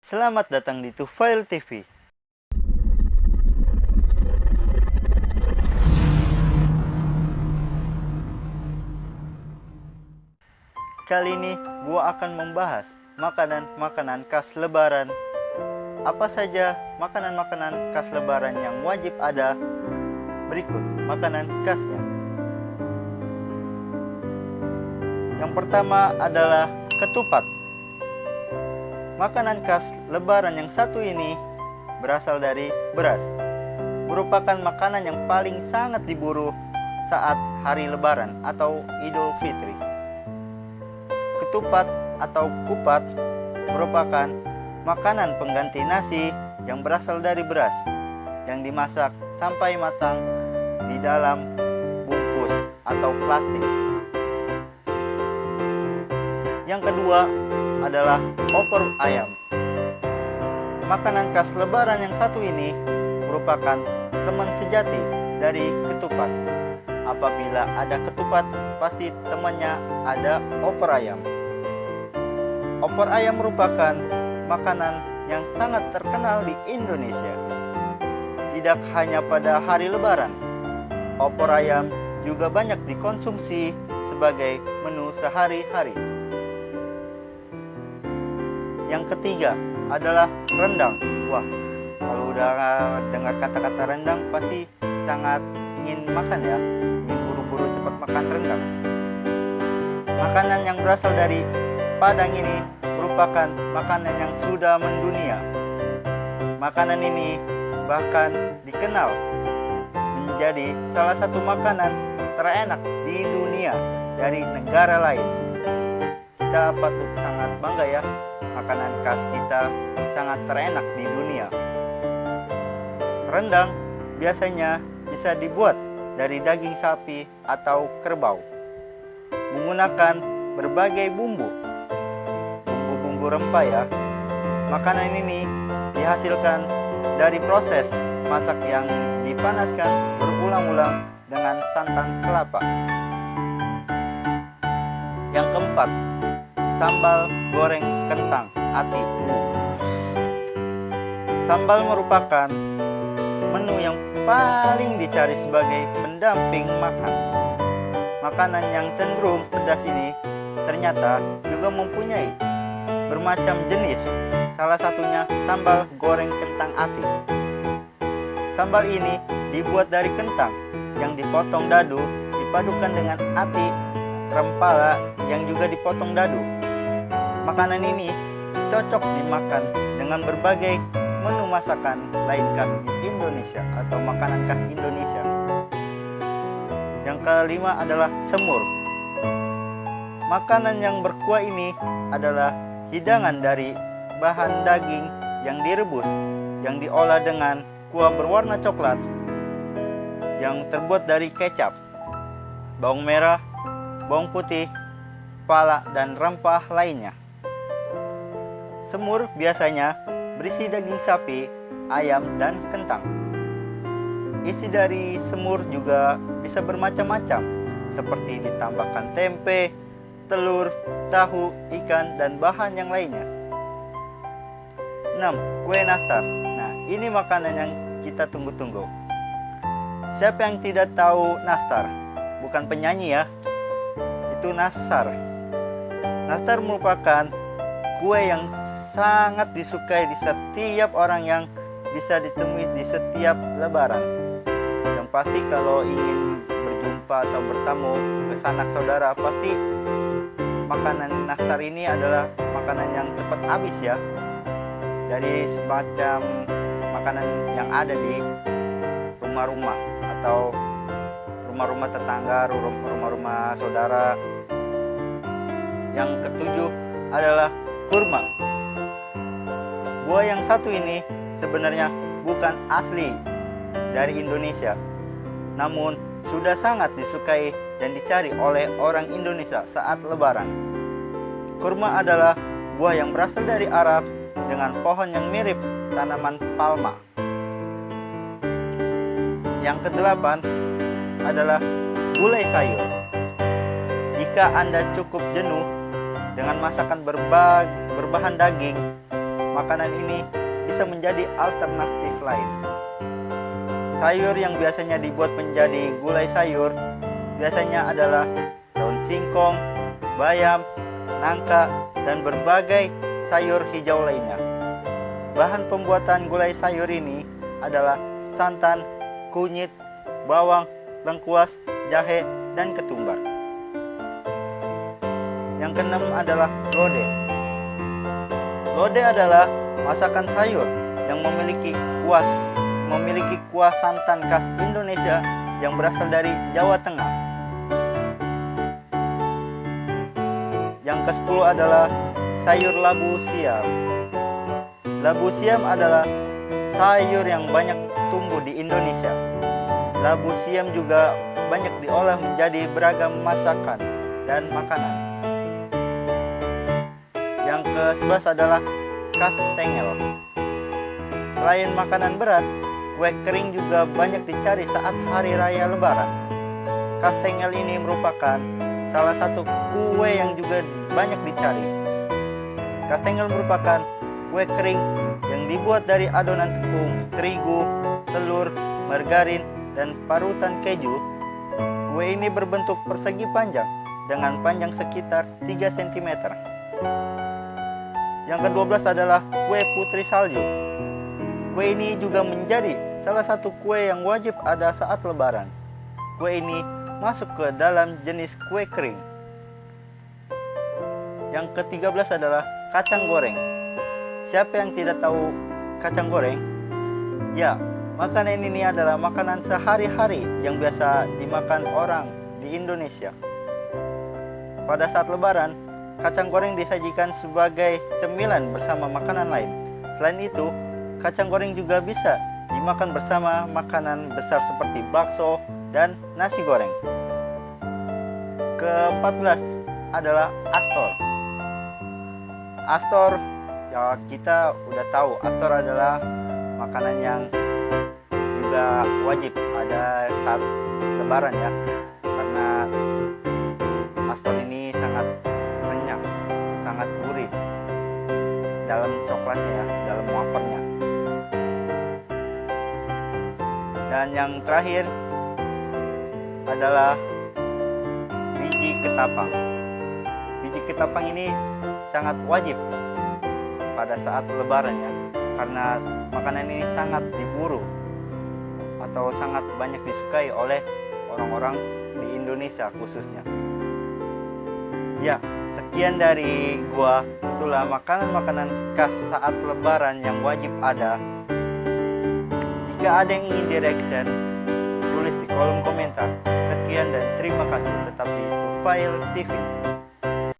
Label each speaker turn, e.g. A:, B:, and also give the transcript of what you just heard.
A: Selamat datang di Tufail TV. Kali ini gua akan membahas makanan-makanan khas Lebaran. Apa saja makanan-makanan khas Lebaran yang wajib ada? Berikut makanan khasnya. Yang pertama adalah ketupat. Makanan khas Lebaran yang satu ini berasal dari beras. Merupakan makanan yang paling sangat diburu saat hari Lebaran atau Idul Fitri. Ketupat atau kupat merupakan makanan pengganti nasi yang berasal dari beras yang dimasak sampai matang di dalam bungkus atau plastik. Yang kedua adalah opor ayam. Makanan khas Lebaran yang satu ini merupakan teman sejati dari ketupat. Apabila ada ketupat, pasti temannya ada opor ayam. Opor ayam merupakan makanan yang sangat terkenal di Indonesia. Tidak hanya pada hari Lebaran, opor ayam juga banyak dikonsumsi sebagai menu sehari-hari. Yang ketiga adalah rendang. Wah, kalau udah dengar kata-kata rendang pasti sangat ingin makan ya, ingin buru-buru cepat makan rendang. Makanan yang berasal dari Padang ini merupakan makanan yang sudah mendunia. Makanan ini bahkan dikenal menjadi salah satu makanan terenak di dunia dari negara lain. Kita patut sangat bangga ya, makanan khas kita sangat terenak di dunia. Rendang biasanya bisa dibuat dari daging sapi atau kerbau, menggunakan berbagai bumbu rempah ya. Makanan ini dihasilkan dari proses masak yang dipanaskan berulang-ulang dengan santan kelapa. Yang keempat, sambal goreng kentang ati. Sambal merupakan menu yang paling dicari sebagai pendamping makan. Makanan yang cenderung pedas ini ternyata juga mempunyai bermacam jenis, salah satunya sambal goreng kentang ati. Sambal ini dibuat dari kentang yang dipotong dadu, dipadukan dengan ati rempala yang juga dipotong dadu. Makanan ini cocok dimakan dengan berbagai menu masakan lain khas Indonesia atau makanan khas Indonesia. Yang kelima adalah semur. Makanan yang berkuah ini adalah hidangan dari bahan daging yang direbus, yang diolah dengan kuah berwarna coklat, yang terbuat dari kecap, bawang merah, bawang putih, pala, dan rempah lainnya. Semur biasanya berisi daging sapi, ayam, dan kentang. Isi dari semur juga bisa bermacam-macam, seperti ditambahkan tempe, telur, tahu, ikan, dan bahan yang lainnya. 6. Kue nastar. Nah, ini makanan yang kita tunggu-tunggu. Siapa yang tidak tahu nastar? Bukan penyanyi ya, itu nastar. Nastar merupakan kue yang sangat disukai di setiap orang yang bisa ditemui di setiap Lebaran. Yang pasti kalau ingin berjumpa atau bertamu ke sanak saudara, pasti makanan nastar ini adalah makanan yang cepat habis ya, dari semacam makanan yang ada di rumah-rumah atau rumah-rumah tetangga, rumah-rumah saudara. Yang ketujuh adalah kurma. Buah yang satu ini sebenarnya bukan asli dari Indonesia, namun sudah sangat disukai dan dicari oleh orang Indonesia saat Lebaran. Kurma adalah buah yang berasal dari Arab dengan pohon yang mirip tanaman palma. Yang kedelapan adalah gulai sayur. Jika Anda cukup jenuh dengan masakan berbahan daging, makanan ini bisa menjadi alternatif lain. Sayur yang biasanya dibuat menjadi gulai sayur biasanya adalah daun singkong, bayam, nangka, dan berbagai sayur hijau lainnya. Bahan pembuatan gulai sayur ini adalah santan, kunyit, bawang, lengkuas, jahe, dan ketumbar. Yang keenam adalah lodeh. Lodeh adalah masakan sayur yang memiliki kuah santan khas Indonesia yang berasal dari Jawa Tengah. Yang ke-10 adalah sayur labu siam. Labu siam adalah sayur yang banyak tumbuh di Indonesia. Labu siam juga banyak diolah menjadi beragam masakan dan makanan. Yang ke-11 adalah kastengel. Selain makanan berat, kue kering juga banyak dicari saat hari raya Lebaran. Kastengel ini merupakan salah satu kue yang juga banyak dicari. Kastengel merupakan kue kering yang dibuat dari adonan tepung, terigu, telur, margarin, dan parutan keju. Kue ini berbentuk persegi panjang dengan panjang sekitar 3 cm. Yang ke-12 adalah kue putri salju. Kue ini juga menjadi salah satu kue yang wajib ada saat Lebaran. Kue ini masuk ke dalam jenis kue kering. Yang ke-13 adalah kacang goreng. Siapa yang tidak tahu kacang goreng? Ya, makanan ini adalah makanan sehari-hari yang biasa dimakan orang di Indonesia. Pada saat Lebaran, kacang goreng disajikan sebagai cemilan bersama makanan lain. Selain itu, kacang goreng juga bisa dimakan bersama makanan besar seperti bakso dan nasi goreng. Ke-14 adalah astor. Astor, ya kita udah tahu, astor adalah makanan yang juga wajib ada saat Lebaran ya, karena astor ini sangat renyah, sangat gurih dalam coklatnya ya, dalam wafernya. Dan yang terakhir adalah biji ketapang. Biji ketapang ini sangat wajib pada saat Lebaran ya, karena makanan ini sangat diburu atau sangat banyak disukai oleh orang-orang di Indonesia khususnya. Ya, sekian dari gua. Itulah makanan-makanan khas saat Lebaran yang wajib ada. Jika ada yang ingin direction, tulis di kolom komentar. Sekian dan terima kasih. Tetap di Tufail TV.